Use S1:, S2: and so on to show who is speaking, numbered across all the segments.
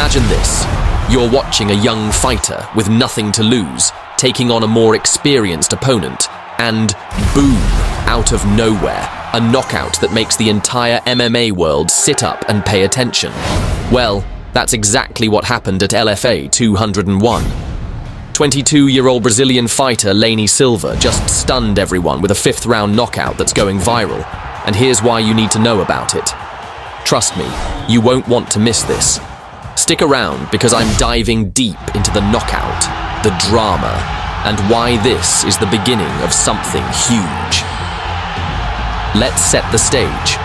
S1: Imagine this. You're watching a young fighter with nothing to lose, taking on a more experienced opponent, and boom, out of nowhere, a knockout that makes the entire MMA world sit up and pay attention. Well, that's exactly what happened at LFA 201. 22-year-old Brazilian fighter Lany Silva just stunned everyone with a fifth-round knockout that's going viral. And here's why you need to know about it. Trust me, you won't want to miss this. Stick around because I'm diving deep into the knockout, the drama, and why this is the beginning of something huge. Let's set the stage.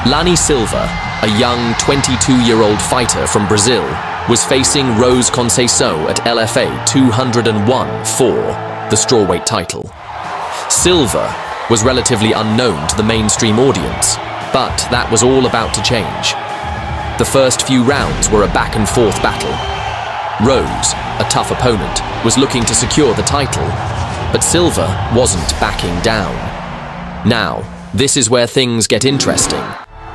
S1: Lany Silva, a young 22-year-old fighter from Brazil, was facing Rose Conceição at LFA 201 for the strawweight title. Silva was relatively unknown to the mainstream audience, but that was all about to change. The first few rounds were a back-and-forth battle. Rose, a tough opponent, was looking to secure the title, but Silva wasn't backing down. Now, this is where things get interesting.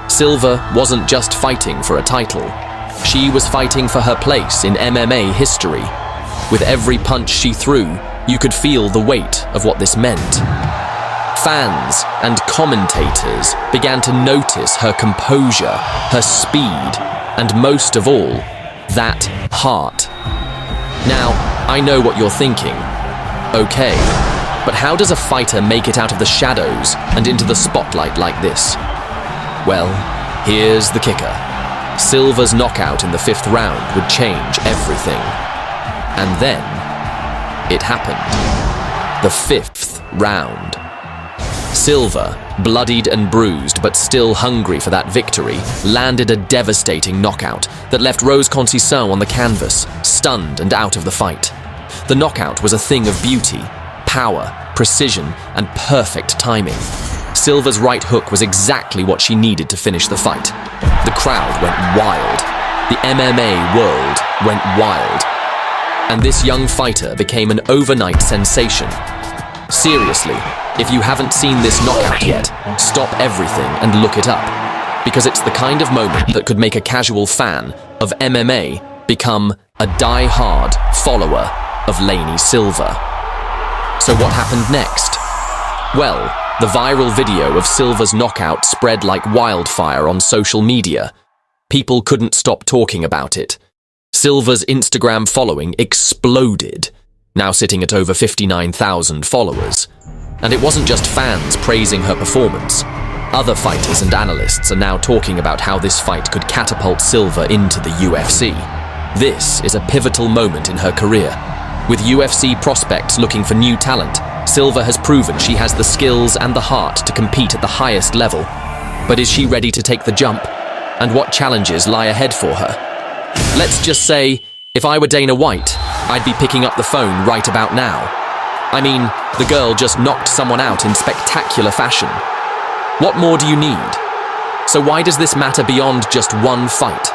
S1: Silva wasn't just fighting for a title. She was fighting for her place in MMA history. With every punch she threw, you could feel the weight of what this meant. Fans and commentators began to notice her composure, her speed, and most of all, that heart. Now, I know what you're thinking. Okay, but how does a fighter make it out of the shadows and into the spotlight like this? Well, here's the kicker. Silva's knockout in the fifth round would change everything. And then, it happened. The fifth round. Silva, bloodied and bruised but still hungry for that victory, landed a devastating knockout that left Rose Conceição on the canvas, stunned and out of the fight. The knockout was a thing of beauty, power, precision, and perfect timing. Silva's right hook was exactly what she needed to finish the fight. The crowd went wild. The MMA world went wild. And this young fighter became an overnight sensation. Seriously, if you haven't seen this knockout yet, stop everything and look it up, because it's the kind of moment that could make a casual fan of MMA become a die-hard follower of Lany Silva. So what happened next? Well, the viral video of Silva's knockout spread like wildfire on social media. People couldn't stop talking about it. Silva's Instagram following exploded, now sitting at over 59,000 followers. And it wasn't just fans praising her performance. Other fighters and analysts are now talking about how this fight could catapult Silva into the UFC. This is a pivotal moment in her career. With UFC prospects looking for new talent, Silva has proven she has the skills and the heart to compete at the highest level. But is she ready to take the jump? And what challenges lie ahead for her? Let's just say, if I were Dana White, I'd be picking up the phone right about now. I mean, the girl just knocked someone out in spectacular fashion. What more do you need? So why does this matter beyond just one fight?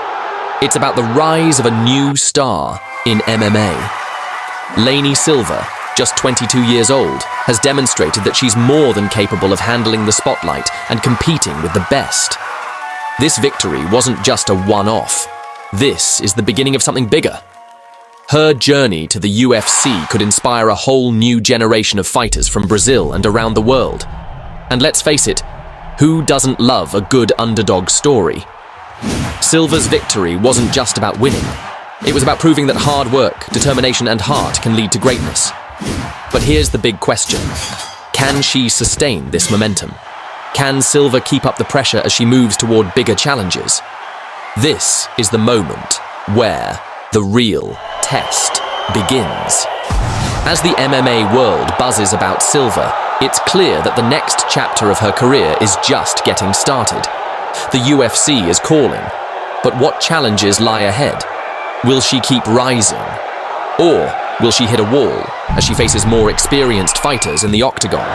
S1: It's about the rise of a new star in MMA. Lany Silva, just 22 years old, has demonstrated that she's more than capable of handling the spotlight and competing with the best. This victory wasn't just a one-off. This is the beginning of something bigger. Her journey to the UFC could inspire a whole new generation of fighters from Brazil and around the world. And let's face it, who doesn't love a good underdog story? Silva's victory wasn't just about winning. It was about proving that hard work, determination, and heart can lead to greatness. But here's the big question. Can she sustain this momentum? Can Silva keep up the pressure as she moves toward bigger challenges? This is the moment where the real test begins. As the MMA world buzzes about Silva, it's clear that the next chapter of her career is just getting started. The UFC is calling, but what challenges lie ahead? Will she keep rising? Or will she hit a wall as she faces more experienced fighters in the octagon?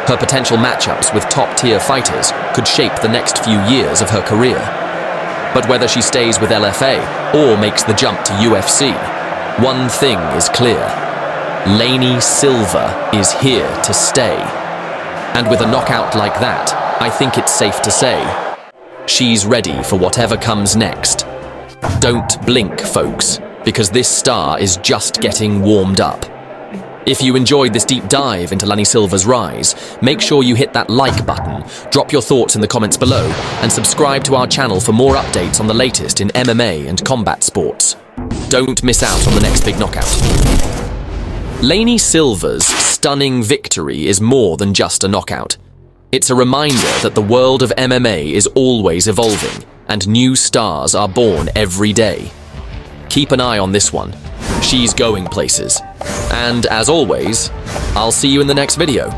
S1: Her potential matchups with top-tier fighters could shape the next few years of her career. But whether she stays with LFA or makes the jump to UFC, one thing is clear. Lany Silva is here to stay. And with a knockout like that, I think it's safe to say, she's ready for whatever comes next. Don't blink, folks, because this star is just getting warmed up. If you enjoyed this deep dive into Lany Silva's rise, make sure you hit that like button, drop your thoughts in the comments below, and subscribe to our channel for more updates on the latest in MMA and combat sports. Don't miss out on the next big knockout. Lany Silva's stunning victory is more than just a knockout. It's a reminder that the world of MMA is always evolving, and new stars are born every day. Keep an eye on this one. She's going places. And as always, I'll see you in the next video.